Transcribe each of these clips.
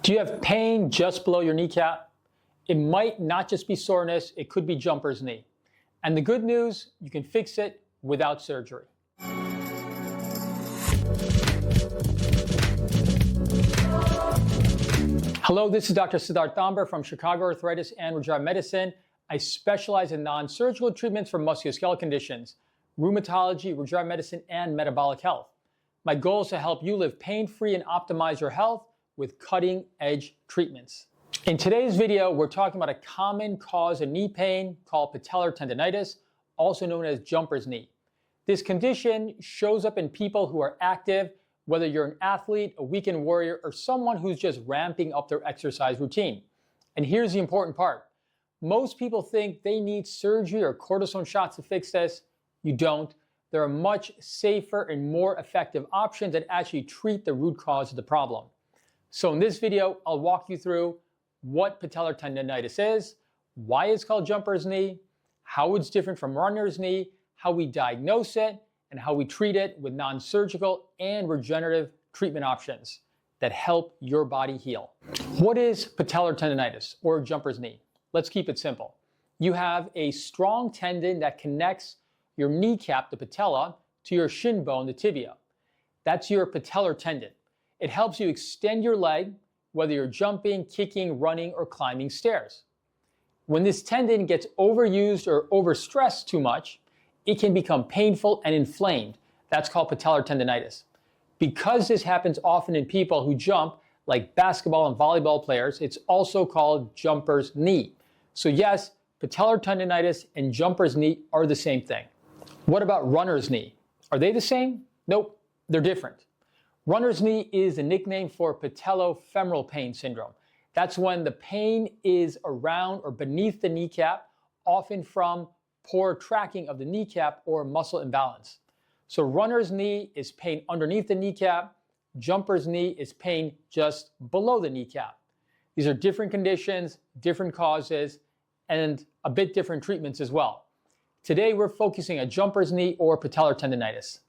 Do you have pain just below your kneecap? It might not just be soreness, it could be jumper's knee. And the good news, you can fix it without surgery. Hello, this is Dr. Siddharth Damber from Chicago Arthritis and Regenerative Medicine. I specialize in non-surgical treatments for musculoskeletal conditions, rheumatology, regenerative medicine, and metabolic health. My goal is to help you live pain-free and optimize your health with cutting-edge treatments. In today's video, we're talking about a common cause of knee pain called patellar tendinitis, also known as jumper's knee. This condition shows up in people who are active, whether you're an athlete, a weekend warrior, or someone who's just ramping up their exercise routine. And here's the important part. Most people think they need surgery or cortisone shots to fix this. You don't. There are much safer and more effective options that actually treat the root cause of the problem. So in this video, I'll walk you through what patellar tendinitis is, why it's called jumper's knee, how it's different from runner's knee, how we diagnose it, and how we treat it with non-surgical and regenerative treatment options that help your body heal. What is patellar tendinitis or jumper's knee? Let's keep it simple. You have a strong tendon that connects your kneecap, the patella, to your shin bone, the tibia. That's your patellar tendon. It helps you extend your leg, whether you're jumping, kicking, running, or climbing stairs. When this tendon gets overused or overstressed too much, it can become painful and inflamed. That's called patellar tendinitis. Because this happens often in people who jump, like basketball and volleyball players, it's also called jumper's knee. So yes, patellar tendinitis and jumper's knee are the same thing. What about runner's knee? Are they the same? Nope, they're different. Runner's knee is a nickname for patellofemoral pain syndrome. That's when the pain is around or beneath the kneecap, often from poor tracking of the kneecap or muscle imbalance. So runner's knee is pain underneath the kneecap. Jumper's knee is pain just below the kneecap. These are different conditions, different causes, and a bit different treatments as well. Today we're focusing on jumper's knee or patellar tendinitis.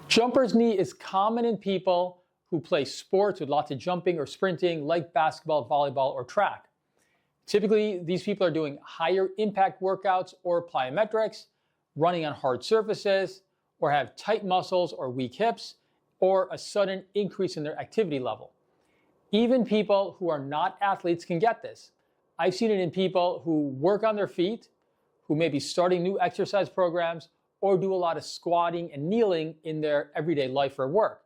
Jumper's knee is common in people who play sports with lots of jumping or sprinting like basketball, volleyball, or track. Typically, these people are doing higher impact workouts or plyometrics, running on hard surfaces, or have tight muscles or weak hips, or a sudden increase in their activity level. Even people who are not athletes can get this. I've seen it in people who work on their feet, who may be starting new exercise programs, or do a lot of squatting and kneeling in their everyday life or work.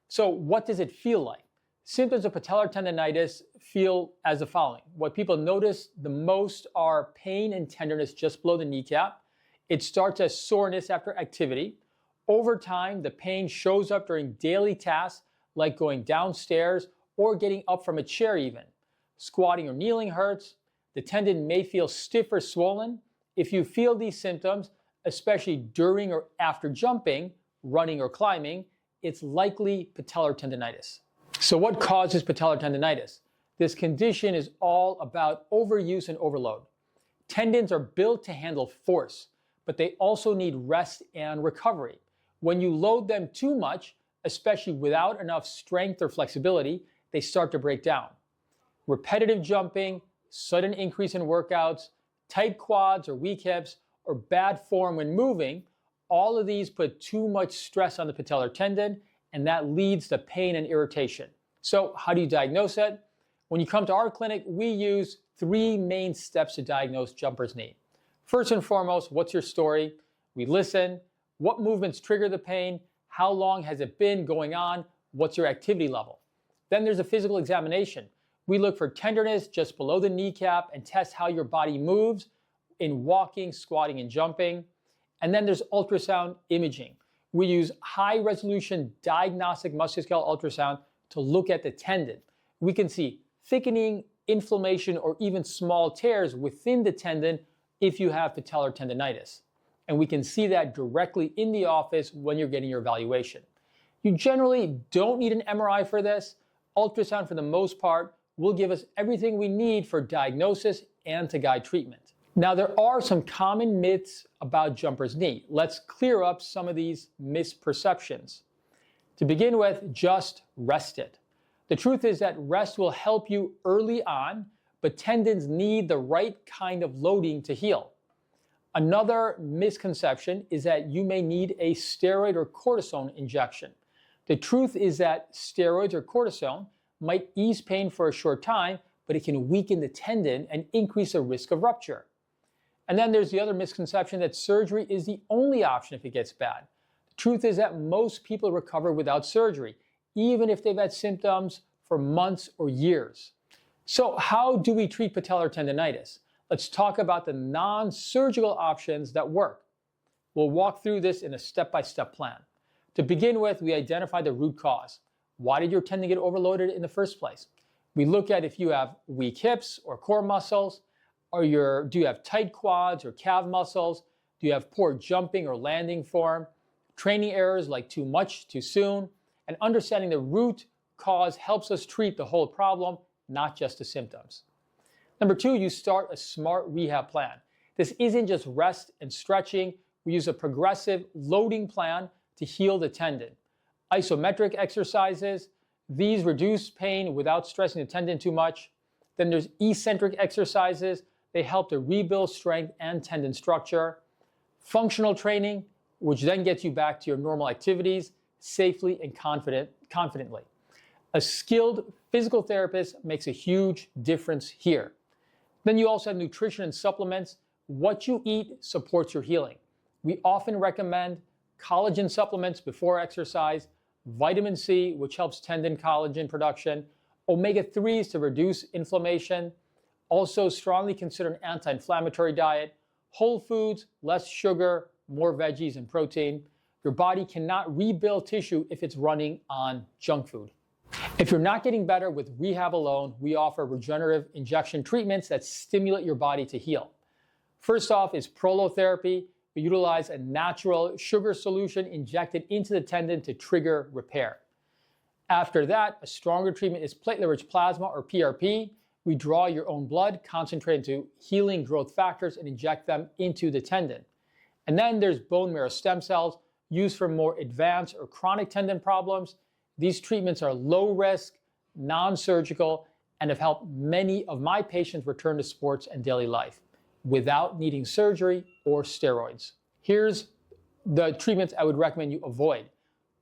So what does it feel like? Symptoms of patellar tendinitis feel as the following. What people notice the most are pain and tenderness just below the kneecap. It starts as soreness after activity. Over time, the pain shows up during daily tasks like going downstairs or getting up from a chair even. Squatting or kneeling hurts. The tendon may feel stiff or swollen. If you feel these symptoms, especially during or after jumping, running, or climbing, it's likely patellar tendinitis. So what causes patellar tendinitis? This condition is all about overuse and overload. Tendons are built to handle force, but they also need rest and recovery. When you load them too much, especially without enough strength or flexibility, they start to break down. Repetitive jumping, sudden increase in workouts, tight quads or weak hips, or bad form when moving, all of these put too much stress on the patellar tendon, and that leads to pain and irritation. So how do you diagnose it? When you come to our clinic, we use 3 main steps to diagnose jumper's knee. First and foremost, what's your story? We listen. What movements trigger the pain? How long has it been going on? What's your activity level? Then there's a physical examination. We look for tenderness just below the kneecap and test how your body moves in walking, squatting, and jumping. And then there's ultrasound imaging. We use high-resolution diagnostic musculoskeletal ultrasound to look at the tendon. We can see thickening, inflammation, or even small tears within the tendon if you have patellar tendinitis. And we can see that directly in the office when you're getting your evaluation. You generally don't need an MRI for this. Ultrasound, for the most part, will give us everything we need for diagnosis and to guide treatment. Now, there are some common myths about jumper's knee. Let's clear up some of these misperceptions. To begin with, just rest it. The truth is that rest will help you early on, but tendons need the right kind of loading to heal. Another misconception is that you may need a steroid or cortisone injection. The truth is that steroids or cortisone might ease pain for a short time, but it can weaken the tendon and increase the risk of rupture. And then there's the other misconception that surgery is the only option if it gets bad. The truth is that most people recover without surgery, even if they've had symptoms for months or years. So how do we treat patellar tendinitis? Let's talk about the non-surgical options that work. We'll walk through this in a step-by-step plan. To begin with, we identify the root cause. Why did your tendon get overloaded in the first place? We look at if you have weak hips or core muscles, do you have tight quads or calf muscles? Do you have poor jumping or landing form? Training errors like too much, too soon? And understanding the root cause helps us treat the whole problem, not just the symptoms. Number two, you start a smart rehab plan. This isn't just rest and stretching. We use a progressive loading plan to heal the tendon. Isometric exercises, these reduce pain without stressing the tendon too much. Then there's eccentric exercises. They help to rebuild strength and tendon structure. Functional training, which then gets you back to your normal activities safely and confidently. A skilled physical therapist makes a huge difference here. Then you also have nutrition and supplements. What you eat supports your healing. We often recommend collagen supplements before exercise, vitamin C, which helps tendon collagen production, omega-3s to reduce inflammation. Also strongly consider an anti-inflammatory diet, whole foods, less sugar, more veggies and protein. Your body cannot rebuild tissue if it's running on junk food. If you're not getting better with rehab alone, we offer regenerative injection treatments that stimulate your body to heal. First off is prolotherapy. We utilize a natural sugar solution injected into the tendon to trigger repair. After that, a stronger treatment is platelet-rich plasma, or PRP. We draw your own blood, concentrate into healing growth factors, and inject them into the tendon. And then there's bone marrow stem cells used for more advanced or chronic tendon problems. These treatments are low risk, non-surgical, and have helped many of my patients return to sports and daily life without needing surgery or steroids. Here's the treatments I would recommend you avoid: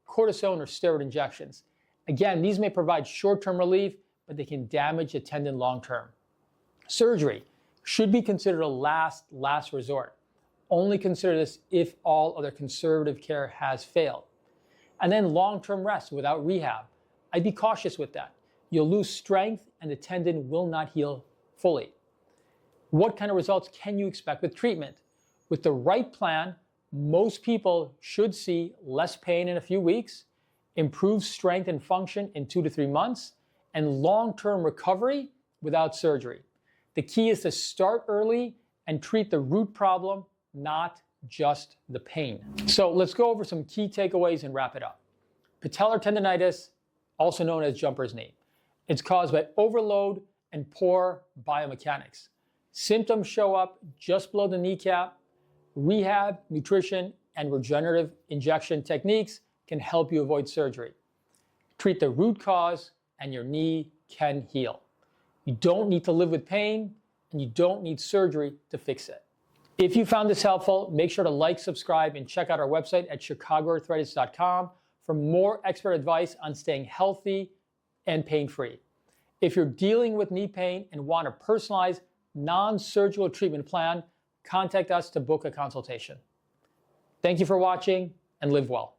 cortisone or steroid injections. Again, these may provide short-term relief, but they can damage the tendon long-term. Surgery should be considered a last resort. Only consider this if all other conservative care has failed. And then long-term rest without rehab. I'd be cautious with that. You'll lose strength and the tendon will not heal fully. What kind of results can you expect with treatment? With the right plan, most people should see less pain in a few weeks, improved strength and function in 2 to 3 months, and long-term recovery without surgery. The key is to start early and treat the root problem, not just the pain. So let's go over some key takeaways and wrap it up. Patellar tendinitis, also known as jumper's knee. It's caused by overload and poor biomechanics. Symptoms show up just below the kneecap. Rehab, nutrition, and regenerative injection techniques can help you avoid surgery. Treat the root cause and your knee can heal. You don't need to live with pain, and you don't need surgery to fix it. If you found this helpful, make sure to like, subscribe, and check out our website at chicagoarthritis.com for more expert advice on staying healthy and pain-free. If you're dealing with knee pain and want a personalized, non-surgical treatment plan, contact us to book a consultation. Thank you for watching, and live well.